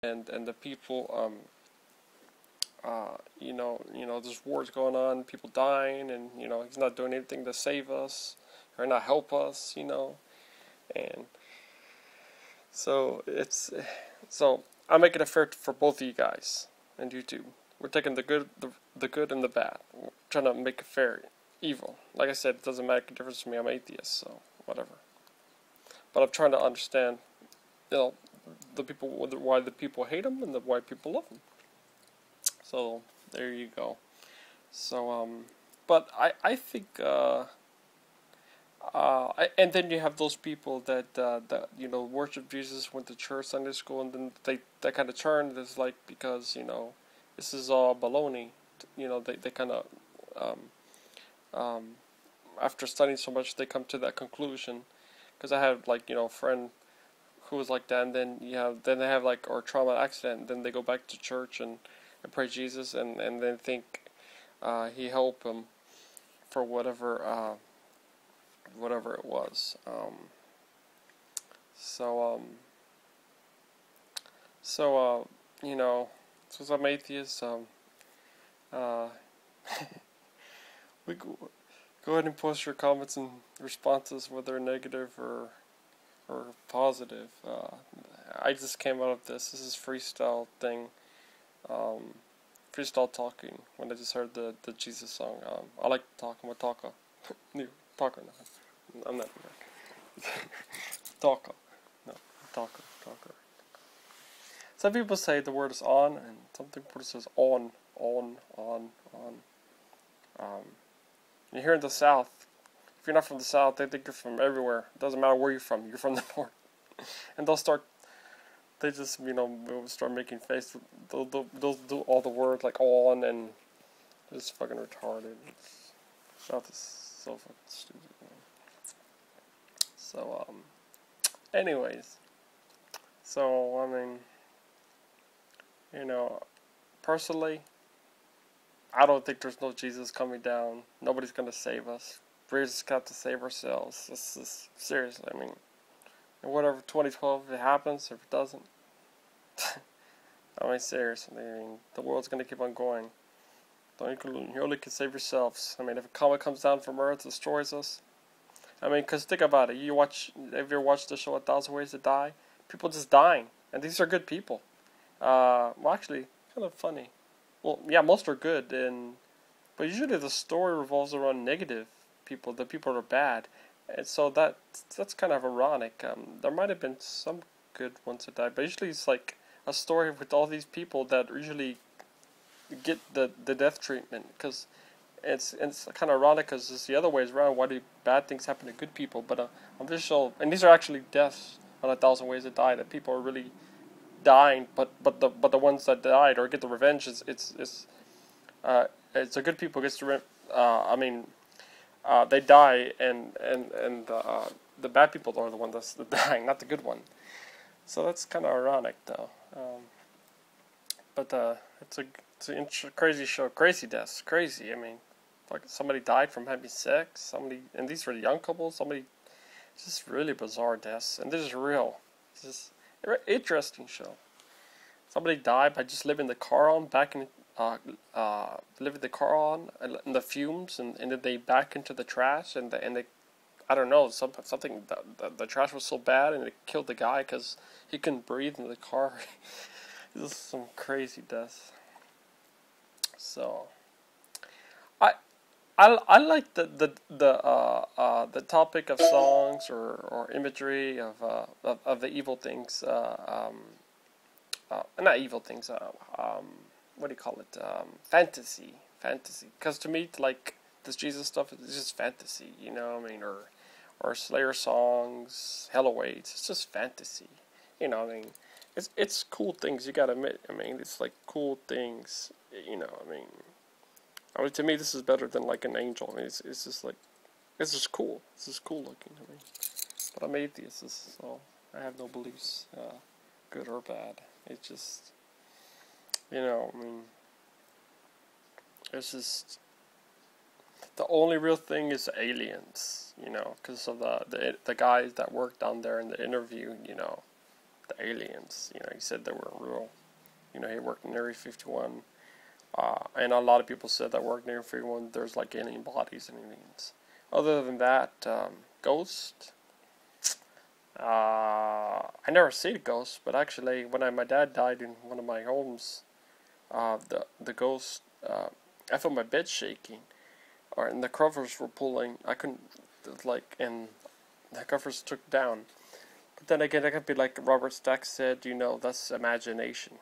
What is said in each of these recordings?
and the people, there's wars going on, people dying, and he's not doing anything to save us or not help us, and so I'm making it fair for both of you guys and you too. We're taking the good and the bad. We're trying to make it fair, evil. Like I said, it doesn't make a difference to me. I'm atheist, so whatever. But I'm trying to understand, the people, why the people hate them and why people love them. So there you go. So but I think and then you have those people that worship Jesus, went to church, Sunday school, and then they kind of turned. It's like, because this is all baloney. They kind of um, after studying so much, they come to that conclusion. Because I have a friend who was like that, and then they have or trauma accident, and then they go back to church and pray Jesus, and then think he helped them for whatever it was. Since I'm atheist, uh, we go ahead and post your comments and responses, whether negative or positive. I just came out of this. This is freestyle thing. Freestyle talking. When I just heard the Jesus song. I like to talk. I'm a talker. New talker now. I'm not. Talker. No, talker. Some people say the word is on, and some people says on. You're here in the South. If you're not from the South, they think you're from everywhere. It doesn't matter where you're from. You're from the North, and they just will start making faces. They'll do all the words like on, and it's fucking retarded. South is so fucking stupid. So anyways, so I mean, personally, I don't think there's no Jesus coming down. Nobody's gonna save us. We just got to save ourselves. This is seriously. I mean, and whatever 2012, if it happens, if it doesn't, I mean, seriously. I mean, the world's gonna keep on going. You only can save yourselves. I mean, if a comet comes down from Earth, destroys us. I mean, because think about it. Have you ever watched the show 1,000 Ways to Die? People just dying, and these are good people. Well, actually, kind of funny. Well, yeah, most are good, but usually the story revolves around negative people. The people are bad, and so that's kind of ironic. There might have been some good ones that died, but usually it's like a story with all these people that usually get the death treatment, because it's kind of ironic, because it's the other ways around. Why do bad things happen to good people? But on this show, and these are actually deaths on 1,000 Ways to Die, that people are really dying, but the ones that died or get the revenge, it's the good people gets the they die, and the bad people are the ones that's dying, not the good one. So that's kind of ironic, though. But it's a crazy show, crazy deaths, crazy. I mean, like somebody died from having sex, and these were young couples. Just really bizarre deaths, and this is real. It's just interesting show. Somebody died by just leaving the car on, leaving the car on in the fumes, and then they back into the trash, and they I don't know, something, the trash was so bad, and it killed the guy because he couldn't breathe in the car. This is some crazy deaths. So I like the topic of songs or imagery of the evil things. Not evil things. What do you call it? Fantasy. Because to me, like, this Jesus stuff is just fantasy. You know what I mean? Or Slayer songs, Helloweights. It's just fantasy. You know what I mean? It's cool things. You gotta admit. I mean, it's like cool things. You know. I mean, to me, this is better than like an angel. I mean, it's just like, it's just cool. It's just cool looking to me. But I'm atheist, so I have no beliefs, good or bad. It's just, I mean, it's just, the only real thing is aliens, because of the guys that worked down there in the interview, the aliens. You know, he said they were real. You know, he worked in Area 51. And a lot of people said that worked in Area 51, there's like alien bodies and aliens. Other than that, ghost. I never seen a ghost, but actually, when my dad died in one of my homes, the ghost, I felt my bed shaking, and the covers were pulling. I couldn't, like, and the covers took down. But then again, it could be like Robert Stack said, you know, that's imagination,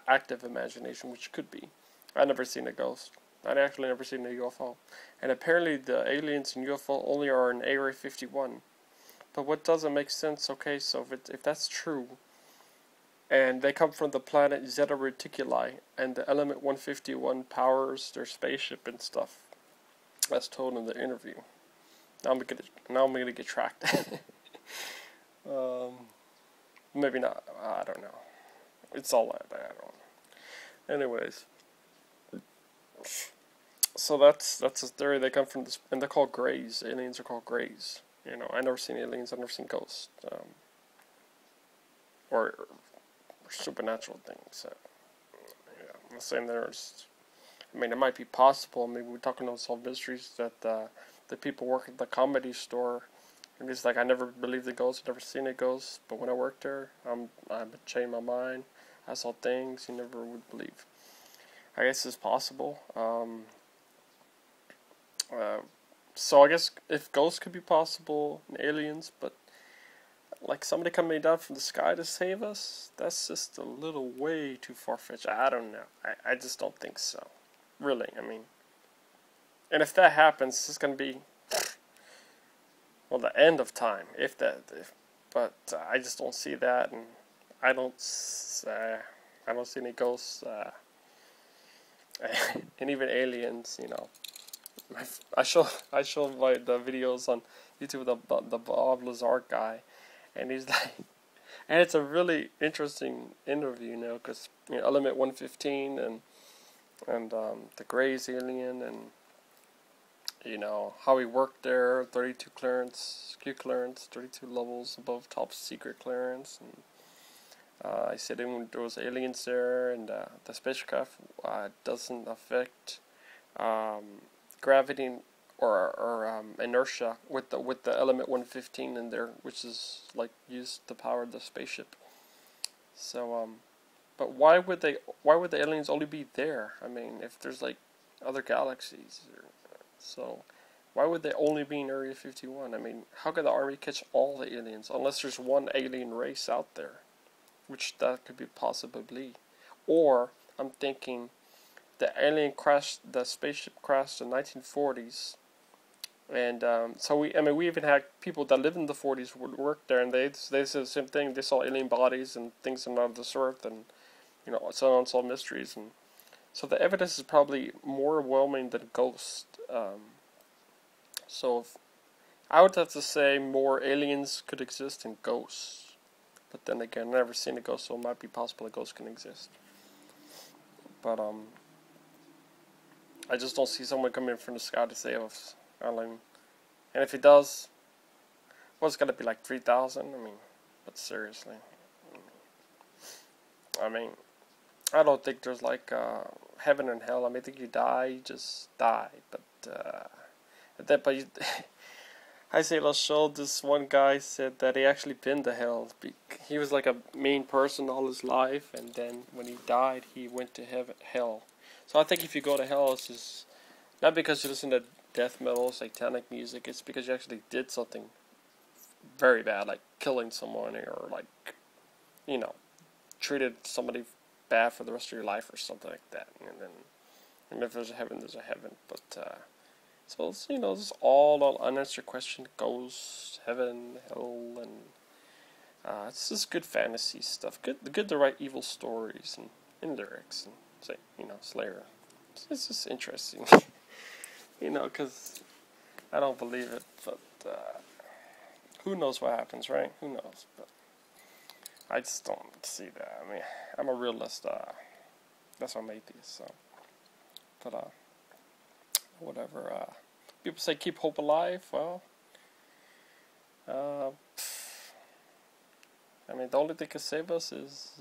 active imagination, which could be. I never seen a ghost. I actually never seen a UFO, and apparently the aliens in UFO only are in Area 51. But what doesn't make sense? Okay, so if that's true, and they come from the planet Zeta Reticuli, and the element 151 powers their spaceship and stuff, as told in the interview. Now I'm gonna get tracked. Maybe not. I don't know. It's all that. I don't know. Anyways, so that's a theory. They come from this, and they're called Greys. Aliens are called Greys. You know, I never seen aliens. I've never seen ghosts, or supernatural things. Yeah, I'm not saying there's. I mean, it might be possible. Maybe we're talking unsolved mysteries that the people work at the comedy store. And it's like I never believed in ghosts. I've never seen a ghost. But when I worked there, I changed my mind. I saw things you never would believe. I guess it's possible. So I guess if ghosts could be possible and aliens, but like somebody coming down from the sky to save us, that's just a little way too far-fetched. I don't know. I just don't think so. Really, I mean. And if that happens, it's going to be, well, the end of time. But I just don't see that, and I don't see any ghosts, and even aliens, you know. I show the videos on YouTube of the Bob Lazar guy, and he's like, and it's a really interesting interview, you know, because you know, Element 115 and the Greys alien, and you know how he worked there, 32 clearance, Q clearance, 32 levels above top secret clearance, and I said when there was aliens there, and the spacecraft doesn't affect gravity or inertia with the element 115 in there, which is like used to power the spaceship. So but why would the aliens only be there? I mean, if there's like other galaxies, so why would they only be in Area 51? I mean, how could the army catch all the aliens unless there's one alien race out there, which that could be possibly, or I'm thinking the spaceship crashed in the 1940s, and so we even had people that lived in the 40s would work there, and they said the same thing. They saw alien bodies and things on this earth, and you know, some unsolved mysteries, and so the evidence is probably more overwhelming than ghosts. So I would have to say more aliens could exist than ghosts, but then again, I've never seen a ghost, so it might be possible a ghost can exist. But I just don't see someone coming from the sky to save us. I mean, and if it does, well, it's gotta be like 3,000. I mean, but seriously, I mean, I don't think there's like heaven and hell. I mean, I think you die, you just die. But I say let's show this one guy said that he actually been to hell. He was like a mean person all his life, and then when he died, he went to hell. So I think if you go to hell, it's just not because you listen to death metal, satanic music. It's because you actually did something very bad, like killing someone, or like, you know, treated somebody bad for the rest of your life or something like that. And if there's a heaven, there's a heaven. But so it's, you know, this is all unanswered question. Ghosts, heaven, hell, and it's just good fantasy stuff. Good to write evil stories and lyrics and say, you know, Slayer. It's just interesting, you know, because I don't believe it, but who knows what happens, right? Who knows? But I just don't see that. I mean, I'm a realist. That's why I'm atheist. So, but whatever. People say keep hope alive. Well, I mean, the only thing that can save us is